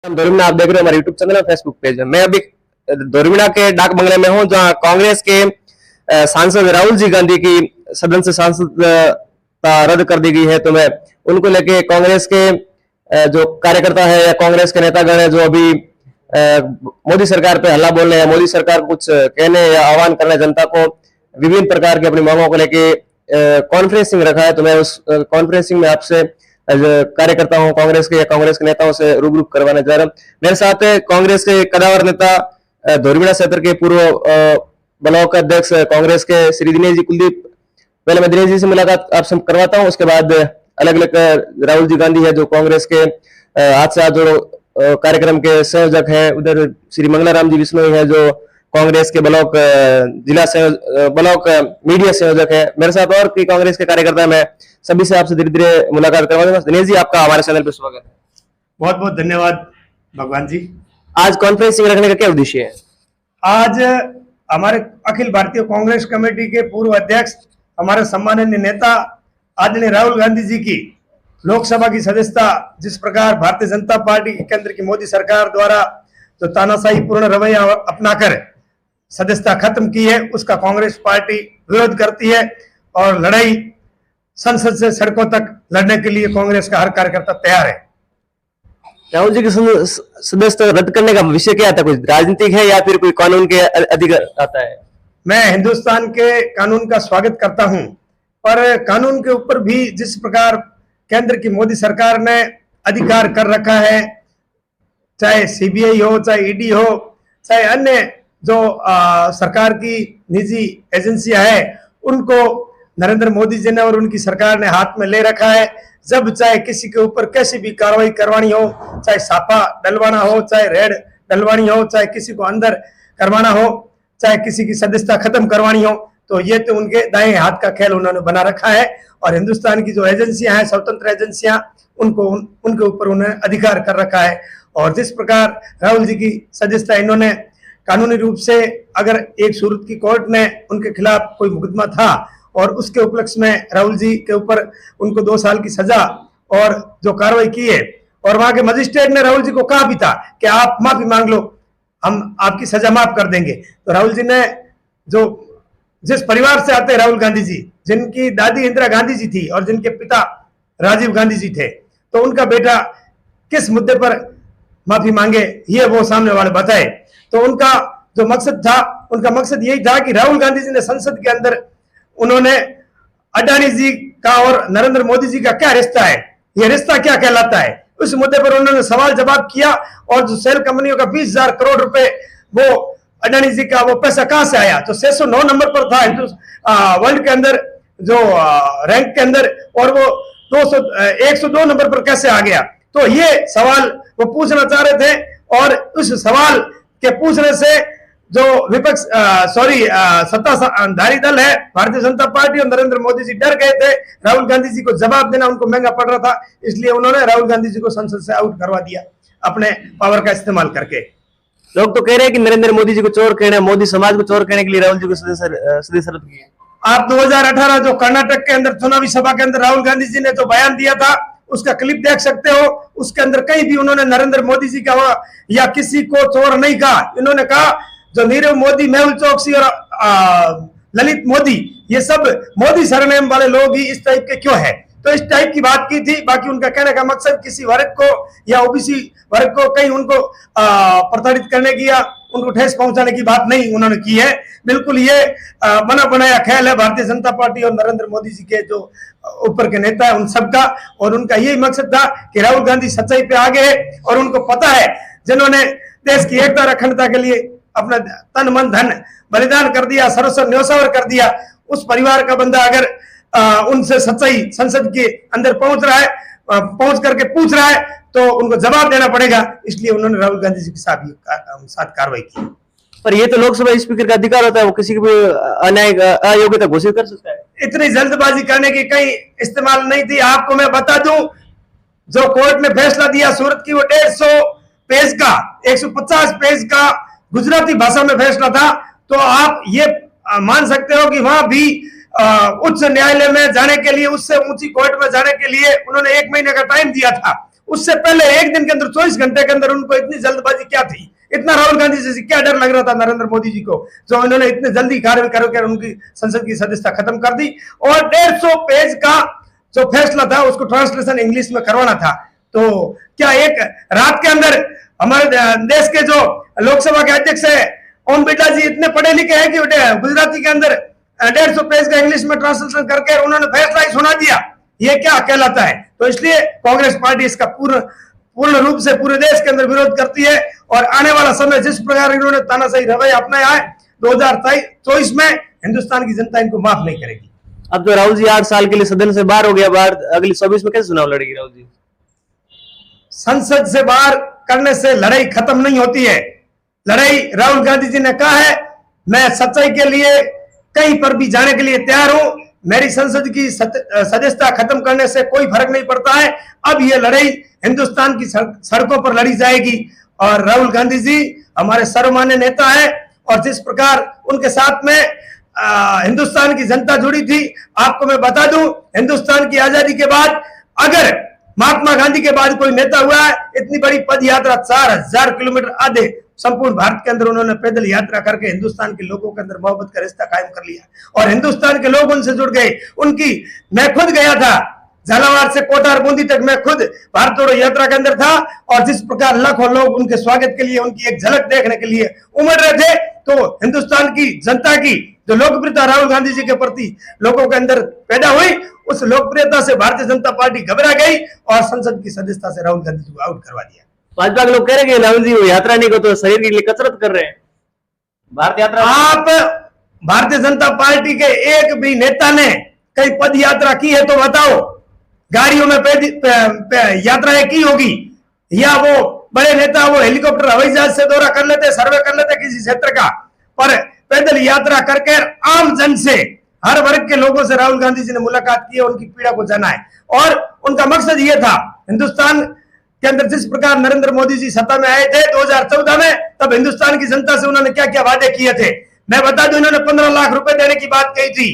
दोरमीना आप देख रहे हो हमारे यूट्यूब चैनल और फेसबुक पेज में। मैं अभी दोरमीना के डाक बंगले में हूं, जहां कांग्रेस के सांसद राहुल जी गांधी की सदन से सांसदता रद्द कर दी गई है। तो मैं उनको लेके कांग्रेस के जो कार्यकर्ता है या कांग्रेस के नेतागण है जो अभी मोदी सरकार पे हल्ला बोल रहे हैं, मोदी सरकार को कुछ कहने या आह्वान करने जनता को विभिन्न प्रकार की अपनी मांगों को लेके कॉन्फ्रेंसिंग रखा है। तो मैं उस कॉन्फ्रेंसिंग में आपसे कार्यकर्ता हूं कांग्रेस के या कांग्रेस के नेताओं से रूबरू करवाने जा रहा हूं। मेरे साथ है कांग्रेस के कदावर नेता दोरमीना क्षेत्र के पूर्व ब्लॉक अध्यक्ष कांग्रेस के श्री दिनेश जी कुलदीप। पहले मैं दिनेश जी से मुलाकात आपसे करवाता हूं, उसके बाद अलग अलग राहुल जी गांधी है जो कांग्रेस के हाथ से हाथ जोड़ो कार्यक्रम के संयोजक हैं। उधर श्री मंगलाराम जी विश्नोई है जो कांग्रेस के ब्लॉक जिला ब्लॉक मीडिया संयोजक है। मेरे साथ और कई कांग्रेस के कार्यकर्ता हैं। मैं सभी से आपसे धीरे धीरे मुलाकात करवा दूंगा। दिनेश जी, आपका हमारे चैनल पर स्वागत है। बहुत बहुत धन्यवाद भगवान जी। आज कॉन्फ्रेंसिंग रखने का क्या उद्देश्य है? आज हमारे अखिल भारतीय कांग्रेस कमेटी के पूर्व अध्यक्ष हमारे सम्माननीय नेता आदरणीय राहुल गांधी जी की लोकसभा की सदस्यता जिस प्रकार भारतीय जनता पार्टी केंद्र की मोदी सरकार द्वारा जो तानाशाही पूर्ण रवैया अपनाकर सदस्यता खत्म की है, उसका कांग्रेस पार्टी विरोध करती है और लड़ाई संसद से सड़कों तक लड़ने के लिए कांग्रेस का हर कार्यकर्ता तैयार है। राहुल जी की सदस्यता रद्द करने का विषय क्या था? कुछ राजनीतिक है या फिर कोई कानून के अधिकार आता है? मैं हिंदुस्तान के कानून का स्वागत करता हूं, पर कानून के ऊपर भी जिस प्रकार केंद्र की मोदी सरकार ने अधिकार कर रखा है, चाहे सीबीआई हो, चाहे ईडी हो, चाहे अन्य जो सरकार की निजी एजेंसियां हैं, उनको नरेंद्र मोदी जी ने और उनकी सरकार ने हाथ में ले रखा है। जब चाहे किसी के ऊपर कैसी भी कार्रवाई करवानी हो, चाहे छापा डलवाना हो, चाहे रेड डलवानी हो, चाहे किसी को अंदर करवाना हो, चाहे किसी की सदस्यता खत्म करवानी हो, तो ये तो उनके दाएं हाथ का खेल उन्होंने बना रखा है। और हिंदुस्तान की जो एजेंसियां हैं, स्वतंत्र एजेंसियां, उनको उनके ऊपर उन्होंने अधिकार कर रखा है। और जिस प्रकार राहुल जी की सदस्यता इन्होंने कानूनी रूप से, अगर एक सूरत की कोर्ट ने उनके खिलाफ कोई मुकदमा था और उसके उपलक्ष्य में राहुल जी के ऊपर उनको 2 साल की सजा और जो कार्रवाई की है, और वहां के मजिस्ट्रेट ने राहुल जी को कहा भी था कि आप माफी मांग लो, हम आपकी सजा माफ कर देंगे। तो राहुल जी ने, जो जिस परिवार से आते हैं राहुल गांधी जी, जिनकी दादी इंदिरा गांधी जी थी और जिनके पिता राजीव गांधी जी थे, तो उनका बेटा किस मुद्दे पर माफी मांगे ये वो सामने वाले बताए। तो उनका जो मकसद था, उनका मकसद यही था कि राहुल गांधी जी ने संसद के अंदर उन्होंने अडानी जी का और नरेंद्र मोदी जी का क्या रिश्ता है, ये रिश्ता क्या कहलाता है, उस मुद्दे पर उन्होंने सवाल जवाब किया। और जो सेल कंपनियों का 20,000 करोड़ रुपए वो अडानी जी का वो पैसा कहां से आया, तो 609 नंबर पर था वर्ल्ड के अंदर जो रैंक के अंदर, और वो 102 नंबर पर कैसे आ गया। तो ये सवाल वो पूछना चाह रहे थे, और उस सवाल के पूछने से जो विपक्ष सत्ताधारी दल है भारतीय जनता पार्टी और नरेंद्र मोदी जी डर गए थे। राहुल गांधी जी को जवाब देना उनको महंगा पड़ रहा था, इसलिए उन्होंने राहुल गांधी जी को संसद से आउट करवा दिया अपने पावर का इस्तेमाल करके। लोग तो कह रहे हैं कि नरेंद्र मोदी जी को चोर कहना, मोदी समाज को चोर कहने के लिए राहुल जी को सदस्य रद्द किया। आप 2018 जो कर्नाटक के अंदर चुनावी सभा के अंदर राहुल गांधी जी ने जो बयान दिया था, उसका क्लिप देख सकते हो। उसके अंदर कहीं भी उन्होंने नरेंद्र मोदी जी का या किसी को चोर नहीं कहा। इन्होंने कहा जो नीरव मोदी, मेहुल चोकसी और ललित मोदी, ये सब मोदी सरनेम वाले लोग ही इस टाइप के क्यों हैं, तो इस टाइप की बात की थी। बाकी उनका कहने का मकसद किसी वर्ग को या ओबीसी वर्ग को कहीं उनको प्रताड़ित करने की या उनको ठेस पहुंचाने की बात नहीं उन्होंने की है। बिल्कुल ये बना बनाया ख्याल है भारतीय जनता पार्टी और नरेंद्र मोदी जी के जो ऊपर के नेता है उन सबका। और उनका यही मकसद था कि राहुल गांधी सच्चाई पे आगे है, और उनको पता है जिन्होंने देश की एकता और अखंडता के लिए अपना तन मन धन बलिदान कर दिया, सर्वस्व न्योछावर कर दिया, उस परिवार का बंदा अगर उनसे सच्चाई संसद के अंदर पहुंच रहा है, पहुंच करके पूछ रहा है, तो उनको जवाब देना पड़ेगा। इसलिए उन्होंने राहुल गांधी जी के साथ कार्रवाई की। पर ये तो लोकसभा स्पीकर का अधिकार होता है, वो किसी की भी अन्याय अयोग्यता घोषित कर सकता है। इतनी जल्दबाजी करने की कहीं इस्तेमाल नहीं थी। आपको मैं बता दूं, जो कोर्ट ने फैसला दिया सूरत की, वो 150 पेज का, 150 पेज का गुजराती भाषा में फैसला था। तो आप ये मान सकते हो कि वहां भी उच्च न्यायालय में जाने के लिए, उससे ऊंची कोर्ट में जाने के लिए उन्होंने 1 महीने का टाइम दिया था। उससे पहले एक दिन के अंदर 24 घंटे के अंदर उनको इतनी जल्दबाजी क्या थी, इतना राहुल गांधी जी से क्या डर लग रहा था नरेंद्र मोदी जी को, जो इन्होंने इतने जल्दी कार्य करके उनकी संसद की सदस्यता खत्म कर दी और 150 पेज का जो फैसला था उसको ट्रांसलेशन इंग्लिश में करवाना था। तो क्या एक रात के अंदर हमारे देश के जो लोकसभा के अध्यक्ष है ओम बिरला जी इतने पढ़े लिखे हैं कि गुजराती के अंदर 150 पेज का इंग्लिश में ट्रांसलेशन करके उन्होंने फैसला ही सुना दिया, ये क्या कहलाता है। तो इसलिए कांग्रेस पार्टी इसका पूर्ण रूप से पूरे देश के अंदर विरोध करती है और आने वाला समय जिस प्रकार इन्होंने तानाशाही रवैया अपनाया है 2024 में हिंदुस्तान की जनता इनको माफ नहीं करेगी। अब तो राहुल जी 8 साल के लिए सदन से बाहर हो गया, बाहर अगली 24 में कैसे चुनाव लड़ेगी राहुल जी? संसद से बाहर करने से लड़ाई खत्म नहीं होती है। लड़ाई राहुल गांधी जी ने कहा है मैं सच्चाई के लिए कहीं पर भी जाने के लिए तैयार हूं, मेरी संसद की सदस्यता खत्म करने से कोई फर्क नहीं पड़ता है। अब ये लड़ाई हिंदुस्तान की सड़कों पर लड़ी जाएगी और राहुल गांधी जी हमारे सर्वमान्य नेता है और जिस प्रकार उनके साथ में हिंदुस्तान की जनता जुड़ी थी, आपको मैं बता दूं हिंदुस्तान की आजादी के बाद अगर महात्मा गांधी के बाद कोई नेता हुआ है इतनी बड़ी पद यात्रा 4000 किलोमीटर आधे संपूर्ण भारत के अंदर उन्होंने पैदल यात्रा करके हिंदुस्तान के लोगों के अंदर मोहब्बत का रिश्ता कायम कर लिया और हिंदुस्तान के लोग उनसे जुड़ गए। उनकी मैं खुद गया था झालावाड़ से कोटा और बूंदी तक, मैं खुद भारत जोड़ो यात्रा के अंदर था और जिस प्रकार लाखों लोग उनके स्वागत के लिए उनकी एक झलक देखने के लिए उमड़ रहे थे, तो हिंदुस्तान की जनता की जो लोकप्रियता राहुल गांधी जी के प्रति लोगों के अंदर पैदा हुई, उस लोकप्रियता से भारतीय जनता पार्टी घबरा गई और संसद की सदस्यता से राहुल गांधी जी को आउट करवा दिया। भाजपा के लोग कह रहे हैं राहुल जी वो यात्रा नहीं को तो शरीर के लिए कसरत कर रहे हैं। भारत यात्रा आप भारतीय जनता पार्टी के एक भी नेता ने कई पद यात्रा की है तो बताओ, गाड़ियों में यात्राएं की होगी या वो बड़े नेता वो हेलीकॉप्टर हवाई जहाज से दौरा कर लेते, सर्वे कर लेते किसी क्षेत्र का, पर पैदल यात्रा करके आम जन से हर वर्ग के लोगों से राहुल गांधी जी ने मुलाकात की है, उनकी पीड़ा को जाना है और उनका मकसद ये था हिंदुस्तान के अंदर जिस प्रकार नरेंद्र मोदी जी सत्ता में आए थे 2014 में, तब हिंदुस्तान की जनता से उन्होंने क्या क्या वादे किए थे मैं बता दूं। उन्होंने 15 लाख रुपए देने की बात कही थी,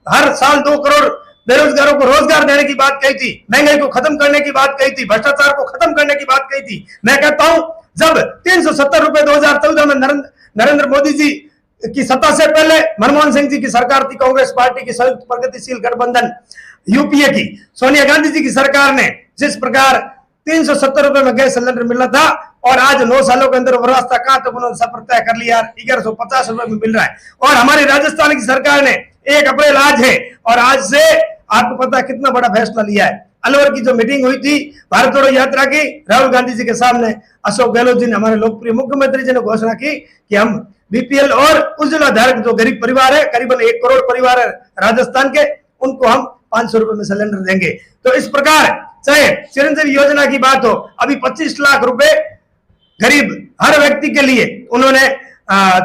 हर साल 2 करोड़ बेरोजगारों को रोजगार देने की बात कही थी, महंगाई को खत्म करने की बात कही थी, भ्रष्टाचार को खत्म करने की बात कही थी। मैं कहता हूं जब 370 रुपए 2014 में नरेंद्र मोदी जी की सत्ता से पहले मनमोहन सिंह जी की सरकार थी, कांग्रेस पार्टी की संयुक्त प्रगतिशील गठबंधन यूपीए की सोनिया गांधी जी की सरकार ने जिस प्रकार 370 रुपए में गैस सिलेंडर मिल रहा था और आज 9 सालों के अंदर वो रास्ता कहां तक उन्होंने सफर तय कर लिया, 1150 रुपए में मिल रहा है। और हमारी राजस्थान की सरकार ने 1 अप्रैल आज है और आज से आपको पता है कितना बड़ा फैसला लिया है। अलवर की जो मीटिंग हुई थी भारत जोड़ो यात्रा की, राहुल गांधी जी के सामने अशोक गहलोत जी ने, हमारे लोकप्रिय मुख्यमंत्री जी ने घोषणा की कि हम बीपीएल और उज्ज्वला धारक जो गरीब परिवार है, करीबन 1 करोड़ परिवार है राजस्थान के, उनको हम 500 रुपए में सिलेंडर देंगे। तो इस प्रकार चाहे चिरंजीवी योजना की बात हो, अभी 25 लाख रुपए गरीब हर व्यक्ति के लिए उन्होंने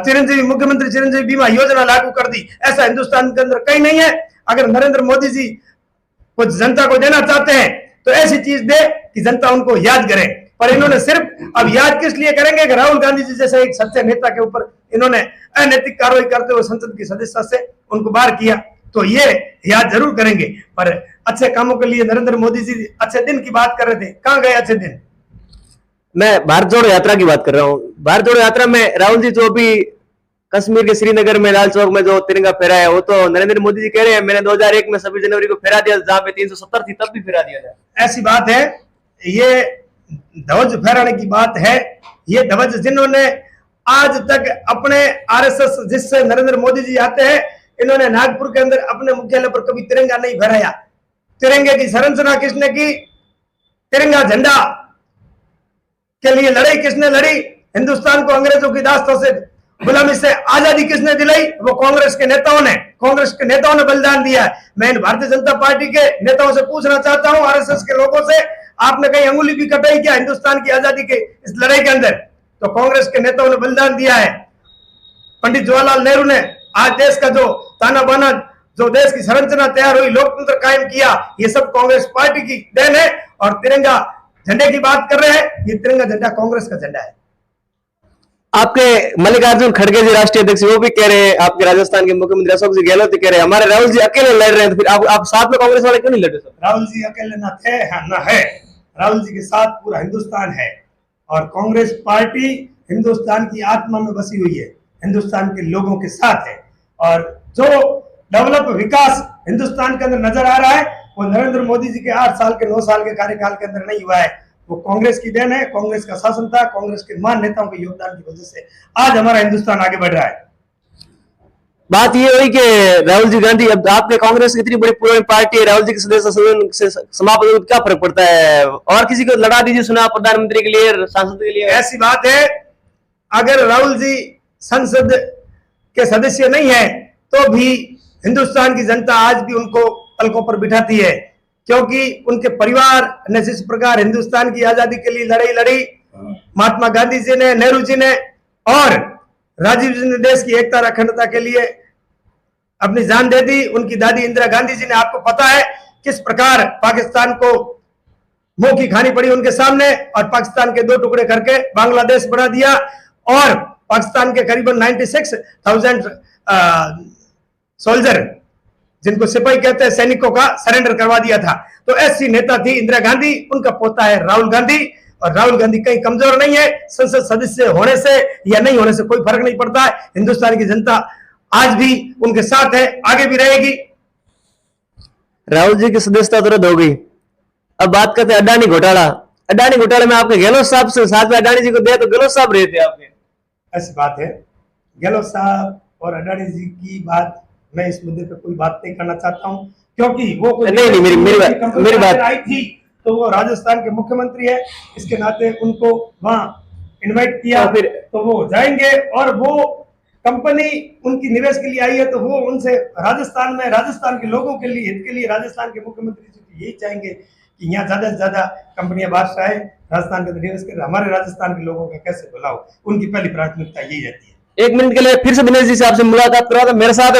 चिरंजीवी मुख्यमंत्री चिरंजीवी बीमा योजना लागू कर दी। ऐसा हिंदुस्तान के अंदर कहीं नहीं है। अगर नरेंद्र मोदी जी कुछ जनता को देना चाहते हैं तो ऐसी चीज दे कि जनता उनको याद करे, पर इन्होंने सिर्फ अब याद किस लिए करेंगे कि राहुल गांधी जी जैसे एक सच्चे नेता के ऊपर इन्होंने अनैतिक कार्रवाई करते हुए संसद की सदस्यता से उनको बाहर किया, तो ये याद जरूर करेंगे। पर अच्छे कामों के लिए नरेंद्र मोदी जी अच्छे दिन की बात कर रहे थे, कहां गए अच्छे दिन? मैं भारत जोड़ो यात्रा की बात कर रहा हूँ। भारत जोड़ो यात्रा में राहुल जी जो भी कश्मीर के श्रीनगर में लाल चौक में जो तिरंगा फहराया है, वो तो नरेंद्र मोदी जी कह रहे हैं मैंने 2001 में 26 जनवरी को फहरा दिया, जहां पे 370 थी तब भी फहरा दिया जाए। ऐसी बात है, ये ध्वज फहराने की बात है। ये ध्वज जिन्होंने आज तक अपने आरएसएस जिससे नरेंद्र मोदी जी आते हैं, इन्होंने नागपुर के अंदर अपने मुख्यालय पर कभी तिरंगा नहीं फहराया। तिरंगे की संरचना किसने की? तिरंगा झंडा के लिए लड़ाई किसने लड़ी? हिंदुस्तान को अंग्रेजों की दास्तों से गुलामी से आजादी किसने दिलाई? वो कांग्रेस के नेताओं ने बलिदान दिया है। मैं भारतीय जनता पार्टी के नेताओं से पूछना चाहता हूं, आरएसएस के लोगों से, आपने कहीं अंगुली भी कटाई क्या हिंदुस्तान की आजादी के इस लड़ाई के अंदर? तो कांग्रेस के नेताओं ने बलिदान दिया है। पंडित जवाहरलाल नेहरू ने आज देश का जो ताना बाना, जो देश की संरचना तैयार हुई, लोकतंत्र कायम किया, ये सब कांग्रेस पार्टी की देन है। और तिरंगा झंडे की बात कर रहे हैं, ये तिरंगा झंडा कांग्रेस का झंडा है। आपके मल्लिकार्जुन खड़गे जी राष्ट्रीय अध्यक्ष वो भी कह रहे हैं, आपके राजस्थान के मुख्यमंत्री अशोक जी गहलोत कह रहे हैं हमारे राहुल जी अकेले लड़ रहे हैं, तो फिर आप साथ में कांग्रेस वाले क्यों नहीं लड़े? राहुल जी अकेले ना थे ना है। राहुल जी के साथ पूरा हिंदुस्तान है और कांग्रेस पार्टी हिंदुस्तान की आत्मा में बसी हुई है, हिंदुस्तान के लोगों के साथ है। और जो डेवलप विकास हिंदुस्तान के अंदर नजर आ रहा है वो नरेंद्र मोदी जी के 8 साल के 9 साल के कार्यकाल के अंदर नहीं हुआ है, वो कांग्रेस की देन है, कांग्रेस का शासन था, कांग्रेस के महान नेताओं के योगदान की वजह से आज हमारा हिंदुस्तान आगे बढ़ रहा है। बात ये हुई कि राहुल जी गांधी, अब आपके कांग्रेस की इतनी बड़ी पुरानी पार्टी है, राहुल जी के सदस्य सदन से समाप्त हो, क्या फर्क पड़ता है? और किसी को लड़ा दीजिए चुनाव प्रधानमंत्री के लिए, सांसद के लिए। ऐसी बात है, अगर राहुल जी संसद के सदस्य नहीं है तो भी हिंदुस्तान की जनता आज भी उनको पलकों पर बिठाती है, क्योंकि उनके परिवार ने जिस प्रकार हिंदुस्तान की आजादी के लिए लड़ाई लड़ी, महात्मा गांधी जी ने, नेहरू जी ने और राजीव जी ने देश की एकता और अखंडता के लिए अपनी जान दे दी। उनकी दादी इंदिरा गांधी जी ने, आपको पता है किस प्रकार पाकिस्तान को मुंह की खानी पड़ी उनके सामने और पाकिस्तान के 2 टुकड़े करके बांग्लादेश बना दिया और पाकिस्तान के करीबन 96,000 सोल्जर, जिनको सिपाही कहते हैं, सैनिकों का सरेंडर करवा दिया था। तो ऐसी नेता थी इंदिरा गांधी, उनका पोता है राहुल गांधी। और राहुल गांधी कहीं कमजोर नहीं है, संसद सदस्य होने से या नहीं होने से कोई फर्क नहीं पड़ता है। हिंदुस्तान की जनता आज भी उनके साथ है, आगे भी रहेगी। राहुल जी की सदस्यता तो रद्द हो गई, अब बात करते हैं अडानी घोटाला। अडानी घोटाले में आपके गहलोत साहब से साथ में अडानी जी को दिया तो गहलोत साहब रहे थे आपके। ऐसी बात है, गहलोत साहब और अडानी जी की बात, मैं इस मुद्दे पे कोई बात नहीं करना चाहता हूं, क्योंकि वो नहीं, मेरी बात आई थी तो वो राजस्थान के मुख्यमंत्री है, इसके नाते उनको वहां इनवाइट किया तो वो जाएंगे और वो कंपनी उनकी निवेश के लिए आई है तो वो उनसे राजस्थान में, राजस्थान के लोगों के लिए, हित के लिए राजस्थान के मुख्यमंत्री जी यही चाहेंगे कि यहाँ ज्यादा से ज्यादा कंपनियां बादशाह आए, राजस्थान के निवेश कर, हमारे राजस्थान के लोगों का कैसे भला हो, उनकी पहली प्राथमिकता यही रहती है। 1 मिनट के लिए फिर से दिनेश जी से आपसे मुलाकात करा, तो मेरे साथ